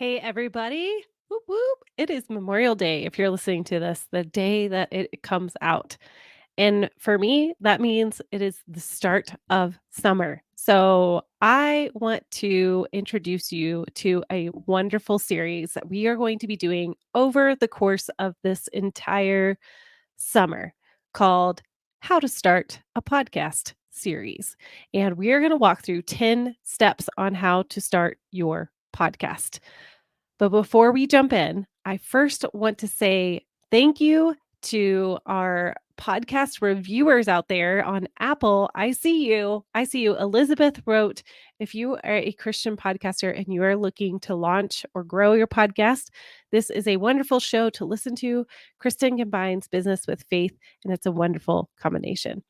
Hey, everybody. Whoop, whoop. It is Memorial Day if you're listening to this, the day that it comes out. And for me, that means it is the start of summer. So I want to introduce you to a wonderful series that we are going to be doing over the course of this entire summer called How to Start a Podcast series. And we are going to walk through 10 steps on how to start your podcast. But before we jump in, I first want to say thank you to our podcast reviewers out there on Apple. I see you. I see you. Elizabeth wrote, if you are a Christian podcaster and you are looking to launch or grow your podcast, this is a wonderful show to listen to. Kristin combines business with faith, and it's a wonderful combination.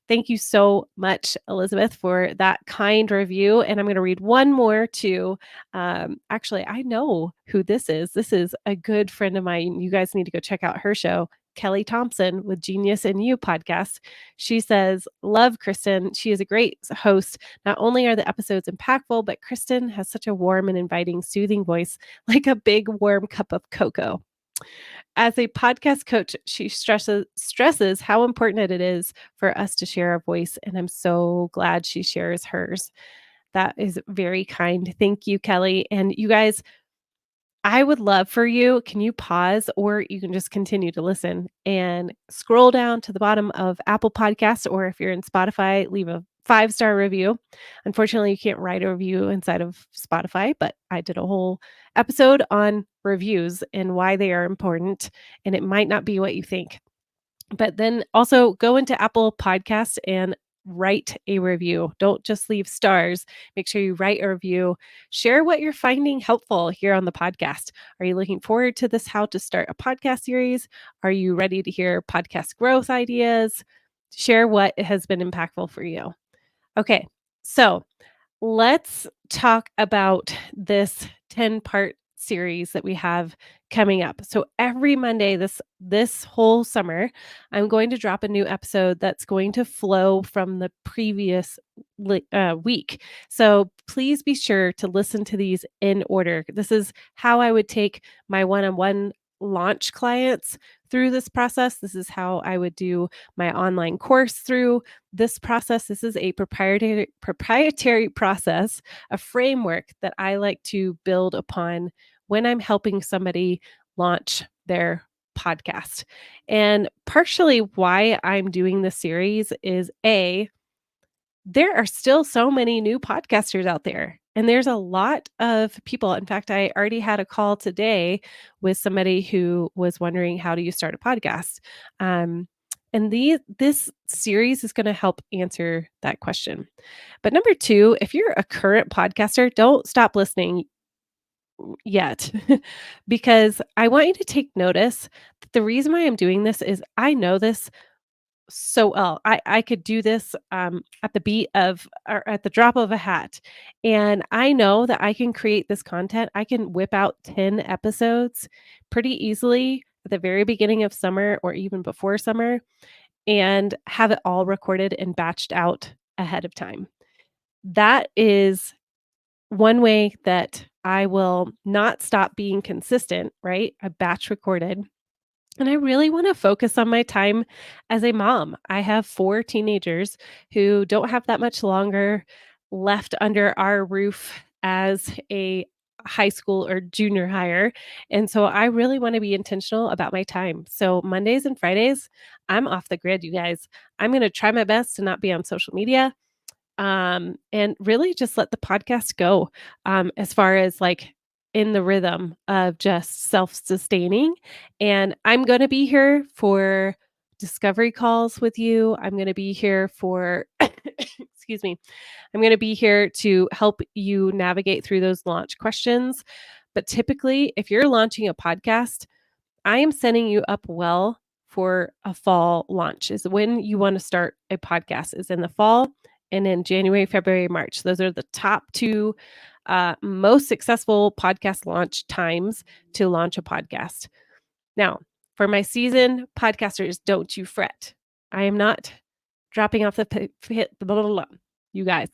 Thank you so much, Elizabeth, for that kind review. And I'm going to read one more too. Actually, I know who this is. This is a good friend of mine. You guys need to go check out her show, Kelly Thompson with Genius and You podcast. She says, love Kristin. She is a great host. Not only are the episodes impactful, but Kristin has such a warm and inviting, soothing voice, like a big warm cup of cocoa. As a podcast coach, she stresses how important it is for us to share our voice, and I'm so glad she shares hers. That is very kind. Thank you, Kelly. And you guys, I would love for you, can you pause or you can just continue to listen and scroll down to the bottom of Apple Podcasts, or if you're in Spotify, leave a 5-star review. Unfortunately, you can't write a review inside of Spotify, but I did a whole episode on reviews and why they are important, and it might not be what you think. But then also go into Apple Podcasts and write a review. Don't just leave stars. Make sure you write a review. Share what you're finding helpful here on the podcast. Are you looking forward to this How to Start a Podcast series? Are you ready to hear podcast growth ideas? Share what has been impactful for you. Okay, so let's talk about this 10-part series that we have coming up. So every Monday this whole summer, I'm going to drop a new episode that's going to flow from the previous week. So please be sure to listen to these in order. This is how I would take my one-on-one launch clients through this process. This is how I would do my online course through this process. This is a proprietary process, a framework that I like to build upon when I'm helping somebody launch their podcast. And partially why I'm doing this series is there are still so many new podcasters out there. And there's a lot of people. In fact, I already had a call today with somebody who was wondering, how do you start a podcast? And this series is going to help answer that question. But number two, if you're a current podcaster, don't stop listening yet because I want you to take notice that the reason why I'm doing this is I know this so well. I could do this at the beat of or at the drop of a hat. And I know that I can create this content. I can whip out 10 episodes pretty easily at the very beginning of summer or even before summer and have it all recorded and batched out ahead of time. That is one way that I will not stop being consistent, right? I batch recorded. And I really want to focus on my time as a mom. I have 4 teenagers who don't have that much longer left under our roof as a high school or junior higher. And so I really want to be intentional about my time. So Mondays and Fridays, I'm off the grid, you guys. I'm going to try my best to not be on social media and really just let the podcast go as far as like in the rhythm of just self-sustaining. And I'm going to be here for discovery calls with you. I'm going to be here for, excuse me, I'm going to be here to help you navigate through those launch questions. But typically, if you're launching a podcast, I am setting you up well for a fall launch is when you want to start a podcast is in the fall and in January, February, March. Those are the top 2 most successful podcast launch times to launch a podcast. Now, for my season podcasters, don't you fret. I am not dropping off the hit. You guys,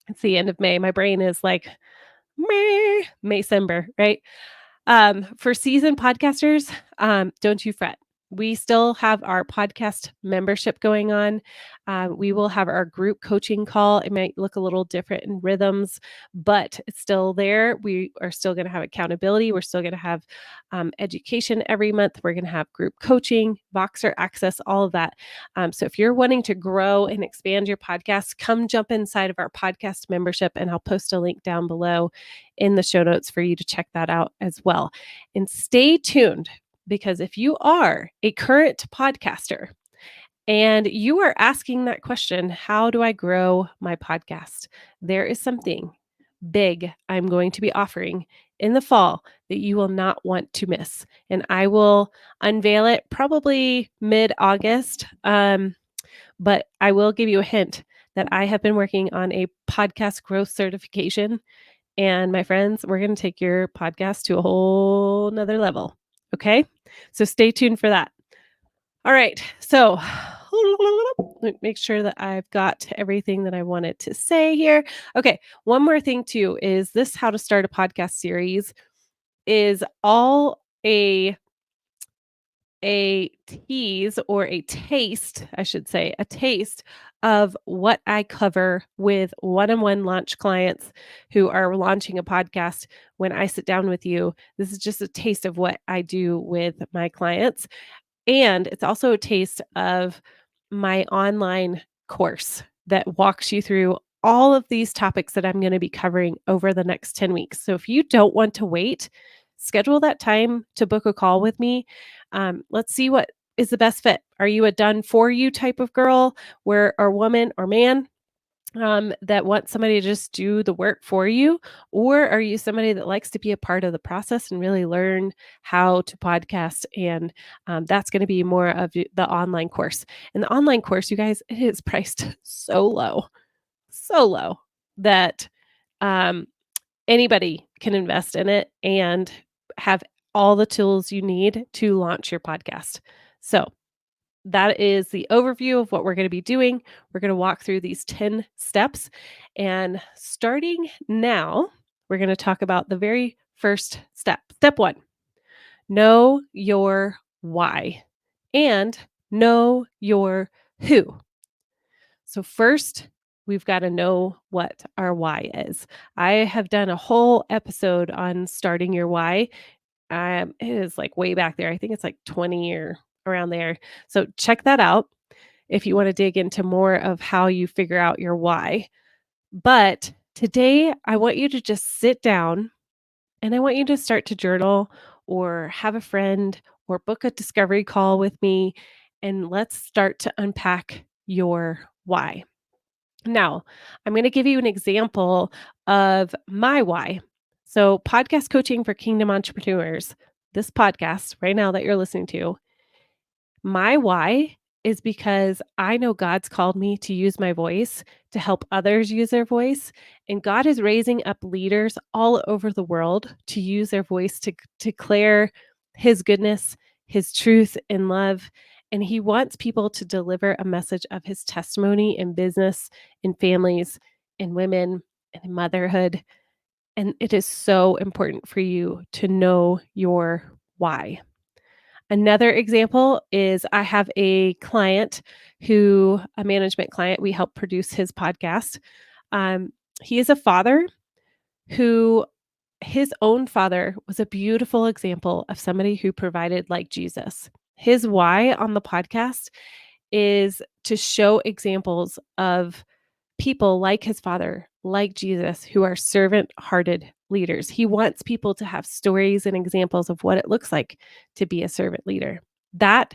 it's the end of May. My brain is like, Maycember, right? For seasoned podcasters, don't you fret. We still have our podcast membership going on. We will have our group coaching call. It might look a little different in rhythms, but it's still there. We are still going to have accountability. We're still going to have education every month. We're going to have group coaching, Voxer access, all of that. So if you're wanting to grow and expand your podcast, come jump inside of our podcast membership, and I'll post a link down below in the show notes for you to check that out as well. And stay tuned, because if you are a current podcaster and you are asking that question, how do I grow my podcast? There is something big I'm going to be offering in the fall that you will not want to miss. And I will unveil it probably mid-August. But I will give you a hint that I have been working on a podcast growth certification. And my friends, we're going to take your podcast to a whole nother level. Okay. So stay tuned for that. All right. So make sure that I've got everything that I wanted to say here. Okay. One more thing too is this How to Start a Podcast series is all a tease, or a taste, I should say, a taste of what I cover with one-on-one launch clients who are launching a podcast. When I sit down with you, this is just a taste of what I do with my clients. And it's also a taste of my online course that walks you through all of these topics that I'm going to be covering over the next 10 weeks. So if you don't want to wait, schedule that time to book a call with me. Let's see what is the best fit. Are you a done for you type of girl, where or woman or man, that wants somebody to just do the work for you? Or are you somebody that likes to be a part of the process and really learn how to podcast? And that's going to be more of the online course. And the online course, you guys, it is priced so low that um, anybody can invest in it and have all the tools you need to launch your podcast. So that is the overview of what we're going to be doing. We're going to walk through these 10 steps. And starting now, we're going to talk about the very first step. Step 1, know your why and know your who. So first, we've got to know what our why is. I have done a whole episode on starting your why. It is like way back there. I think it's like 20 or around there. So check that out if you want to dig into more of how you figure out your why. But today, I want you to just sit down and I want you to start to journal, or have a friend, or book a discovery call with me, and let's start to unpack your why. Now, I'm going to give you an example of my why. So, podcast coaching for kingdom entrepreneurs, this podcast right now that you're listening to, my why is because I know God's called me to use my voice to help others use their voice. And God is raising up leaders all over the world to use their voice to declare His goodness, His truth, and love. And He wants people to deliver a message of His testimony in business, in families, in women, and in motherhood. And it is so important for you to know your why. Another example is I have a client a management client, we help produce his podcast. He is a father who, his own father was a beautiful example of somebody who provided like Jesus. His why on the podcast is to show examples of people like his father, like Jesus, who are servant-hearted leaders. He wants people to have stories and examples of what it looks like to be a servant leader. That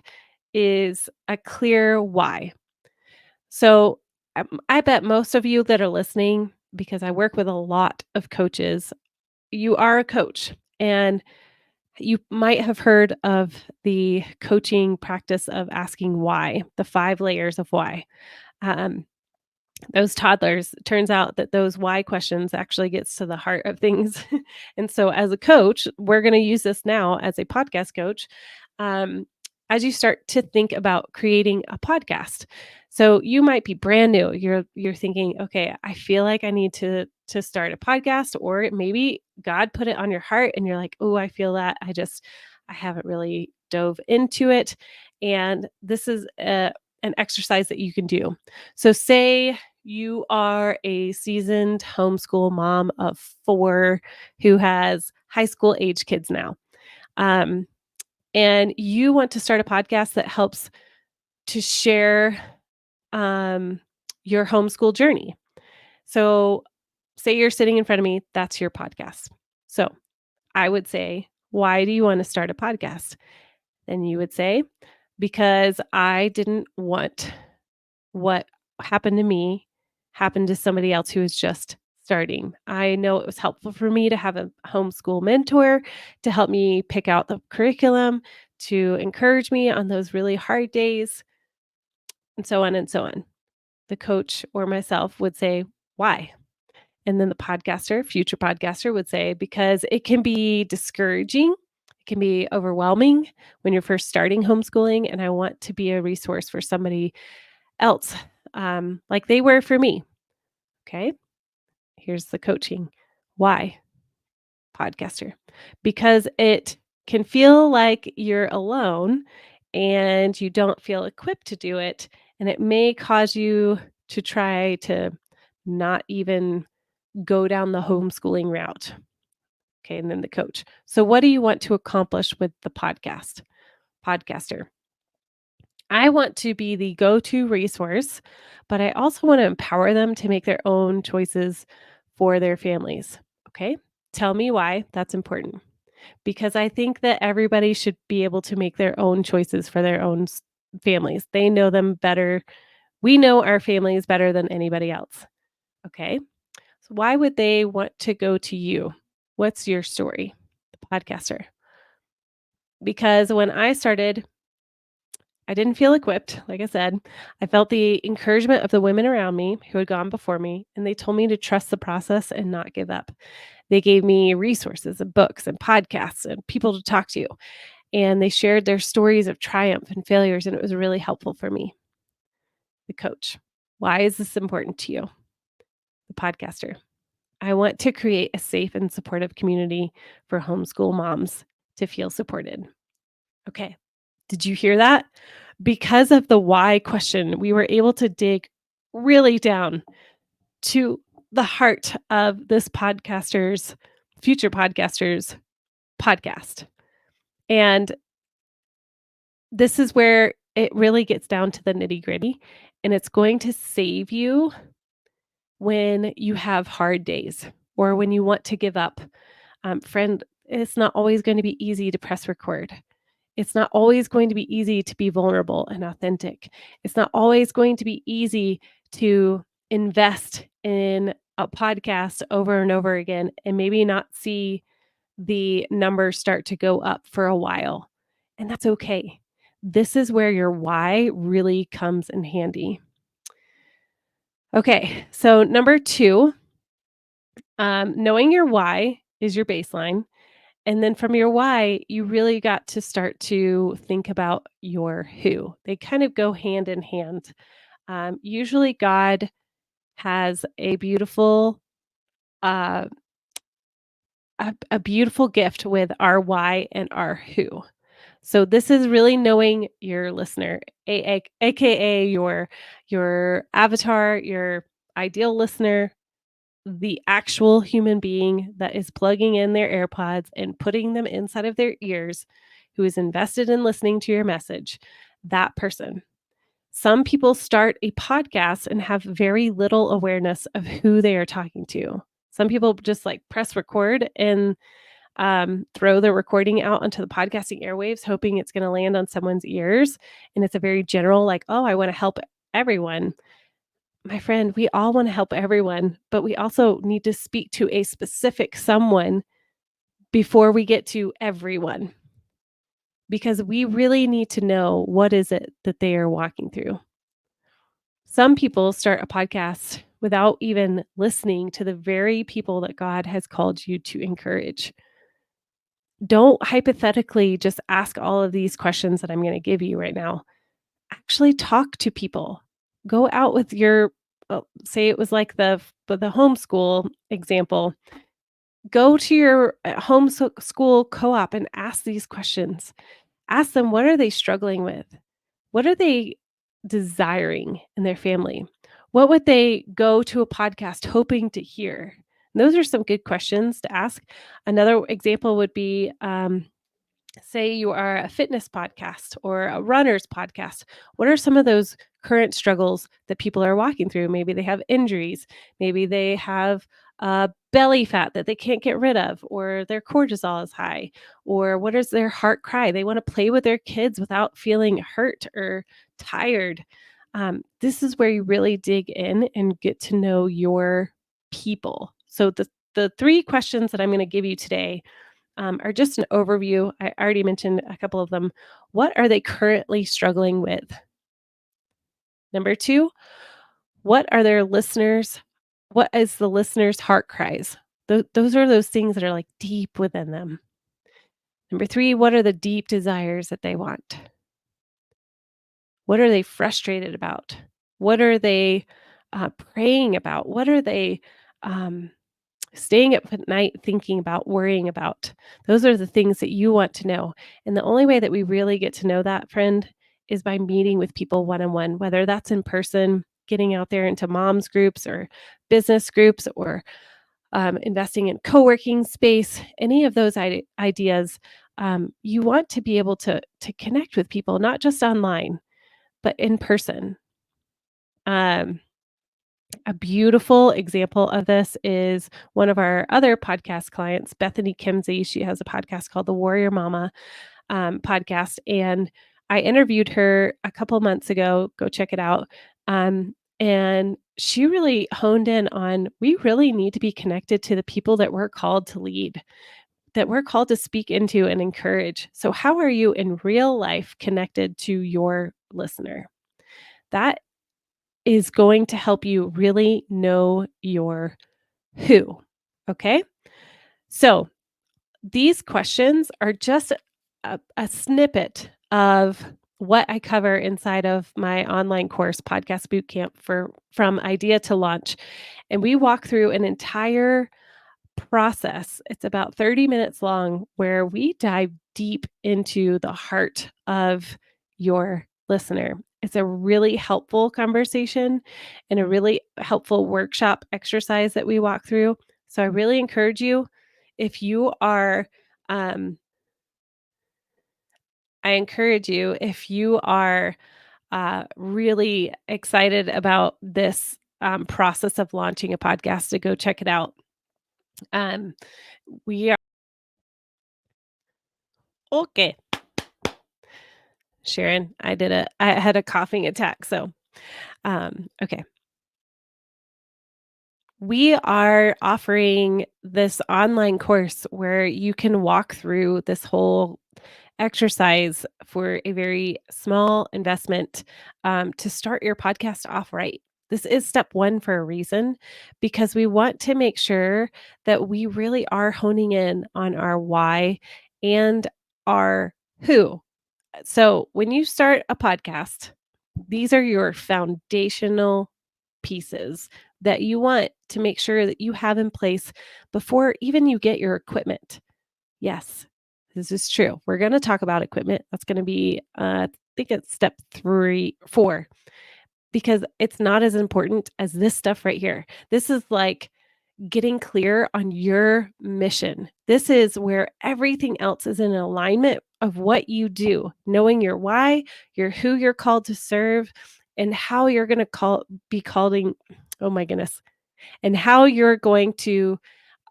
is a clear why. So I bet most of you that are listening, because I work with a lot of coaches, you are a coach, and you might have heard of the coaching practice of asking why, the 5 layers of why. Um, those toddlers, it turns out that those why questions actually gets to the heart of things. And so as a coach, we're going to use this now as a podcast coach. Um, as you start to think about creating a podcast. So you might be brand new. You're thinking, okay, I feel like I need to start a podcast, or maybe God put it on your heart and you're like, "Oh, I feel that. I haven't really dove into it." And this is an exercise that you can do. So say you are a seasoned homeschool mom of 4 who has high school age kids now. Um, and you want to start a podcast that helps to share um, your homeschool journey. So, say you're sitting in front of me, that's your podcast. So, I would say, why do you want to start a podcast? And you would say, because I didn't want what happened to me happened to somebody else who is just starting. I know it was helpful for me to have a homeschool mentor to help me pick out the curriculum, to encourage me on those really hard days, and so on and so on. The coach or myself would say, why? And then the podcaster, future podcaster would say, because it can be discouraging. It can be overwhelming when you're first starting homeschooling. And I want to be a resource for somebody else, like they were for me. Okay. Here's the coaching. Why podcaster? Because it can feel like you're alone and you don't feel equipped to do it. And it may cause you to try to not even go down the homeschooling route. Okay. And then the coach. So, what do you want to accomplish with the podcaster? I want to be the go to resource, but I also want to empower them to make their own choices for their families. Okay. Tell me why that's important. Because I think that everybody should be able to make their own choices for their own families. They know them better. We know our families better than anybody else. Okay. So, why would they want to go to you? What's your story? The podcaster. Because when I started, I didn't feel equipped. Like I said, I felt the encouragement of the women around me who had gone before me, and they told me to trust the process and not give up. They gave me resources and books and podcasts and people to talk to. And they shared their stories of triumph and failures, and it was really helpful for me. The coach. Why is this important to you? The podcaster. I want to create a safe and supportive community for homeschool moms to feel supported. Okay. Did you hear that? Because of the why question, we were able to dig really down to the heart of this future podcaster's podcast. And this is where it really gets down to the nitty gritty. And it's going to save you when you have hard days or when you want to give up. Friend, it's not always going to be easy to press record. It's not always going to be easy to be vulnerable and authentic. It's not always going to be easy to invest in a podcast over and over again and maybe not see the numbers start to go up for a while. And that's okay. This is where your why really comes in handy. Okay, so number 2, knowing your why is your baseline. And then from your why, you really got to start to think about your who. They kind of go hand in hand. Usually, God has uh, a beautiful gift with our why and our who. So this is really knowing your listener, aka your avatar, your ideal listener, the actual human being that is plugging in their AirPods and putting them inside of their ears, who is invested in listening to your message, that person. Some people start a podcast and have very little awareness of who they are talking to. Some people just like press record and throw the recording out onto the podcasting airwaves, hoping it's going to land on someone's ears. And it's a very general, like, oh, I want to help everyone. My friend, we all want to help everyone, but we also need to speak to a specific someone before we get to everyone because we really need to know what is it that they are walking through. Some people start a podcast without even listening to the very people that God has called you to encourage. Don't hypothetically just ask all of these questions that I'm going to give you right now. Actually talk to people. Go out with your say it was like the homeschool example. Go to your home school co-op and ask these questions. Ask them, what are they struggling with? What are they desiring in their family? What would they go to a podcast hoping to hear? And those are some good questions to ask. Another example would be, say you are a fitness podcast or a runner's podcast. What are some of those current struggles that people are walking through? Maybe they have injuries. Maybe they have belly fat that they can't get rid of, or their cortisol is high, or what is their heart cry? They want to play with their kids without feeling hurt or tired. This is where you really dig in and get to know your people. So the three questions that I'm going to give you today are just an overview. I already mentioned a couple of them. What are they currently struggling with? Number two, what are their listeners? What is the listener's heart cries? Those are those things that are like deep within them. Number three, what are the deep desires that they want? What are they frustrated about? What are they praying about? What are they um, staying up at night thinking about, worrying about? Those are the things that you want to know. And the only way that we really get to know that, friend, is by meeting with people one on one, whether that's in person, getting out there into moms groups or business groups, or investing in co working space, any of those ideas. You want to be able to connect with people, not just online, but in person. Um, a beautiful example of this is one of our other podcast clients, Bethany Kimsey. She has a podcast called the Warrior Mama podcast. And I interviewed her a couple months ago. Go check it out. And she really honed in on we really need to be connected to the people that we're called to lead, that we're called to speak into and encourage. So, how are you in real life connected to your listener? That is going to help you really know your who. Okay. So these questions are just a snippet of what I cover inside of my online course, Podcast Bootcamp for From Idea to Launch. And we walk through an entire process. It's about 30 minutes long where we dive deep into the heart of your listener. It's a really helpful conversation and a really helpful workshop exercise that we walk through. So I really encourage you if you are um, I encourage you if you are really excited about this process of launching a podcast to go check it out. Um, we are okay. Sharon, I had a coughing attack, so, okay. We are offering this online course where you can walk through this whole exercise for a very small investment, to start your podcast off right. This is step 1 for a reason, because we want to make sure that we really are honing in on our why and our who. So, when you start a podcast, these are your foundational pieces that you want to make sure that you have in place before even you get your equipment. Yes, this is true. We're going to talk about equipment. That's going to be, I think it's step 4, because it's not as important as this stuff right here. This is like getting clear on your mission. This is where everything else is in alignment of what you do, knowing your why, your who you're called to serve, and how you're going to be calling, oh my goodness, and how you're going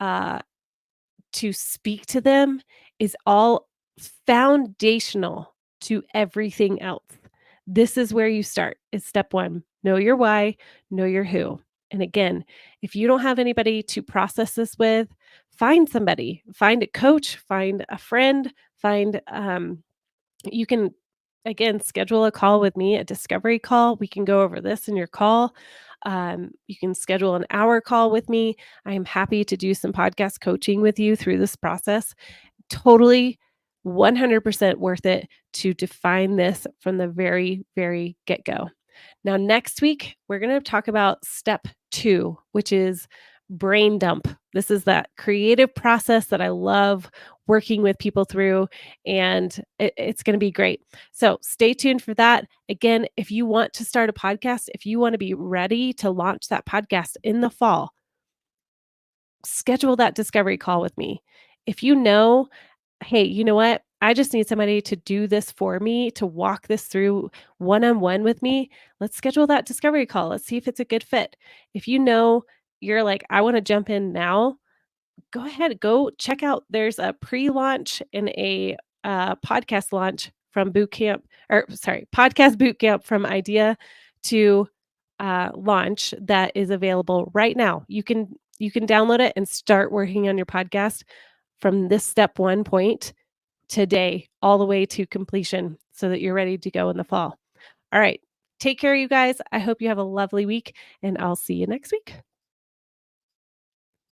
uh to speak to them is all foundational to everything else. This is where you start. It's step 1. Know your why, know your who. And again, if you don't have anybody to process this with, find somebody, find a coach, find a friend, find you can again schedule a call with me, a discovery call. We can go over this in your call. You can schedule an hour call with me. I am happy to do some podcast coaching with you through this process. Totally 100% worth it to define this from the very, very get go. Now, next week, we're going to talk about step 2, which is brain dump. This is that creative process that I love working with people through, and it's going to be great. So stay tuned for that. Again, if you want to start a podcast, if you want to be ready to launch that podcast in the fall, schedule that discovery call with me. If you know, hey, you know what? I just need somebody to do this for me, to walk this through one on one with me. Let's schedule that discovery call. Let's see if it's a good fit. If you know you're like, I want to jump in now, go ahead, go check out. There's a pre-launch and a podcast launch from boot camp, or sorry, podcast boot camp from idea to launch that is available right now. You can download it and start working on your podcast from this step one point today all the way to completion so that you're ready to go in the fall. All right. Take care, you guys. I hope you have a lovely week, and I'll see you next week.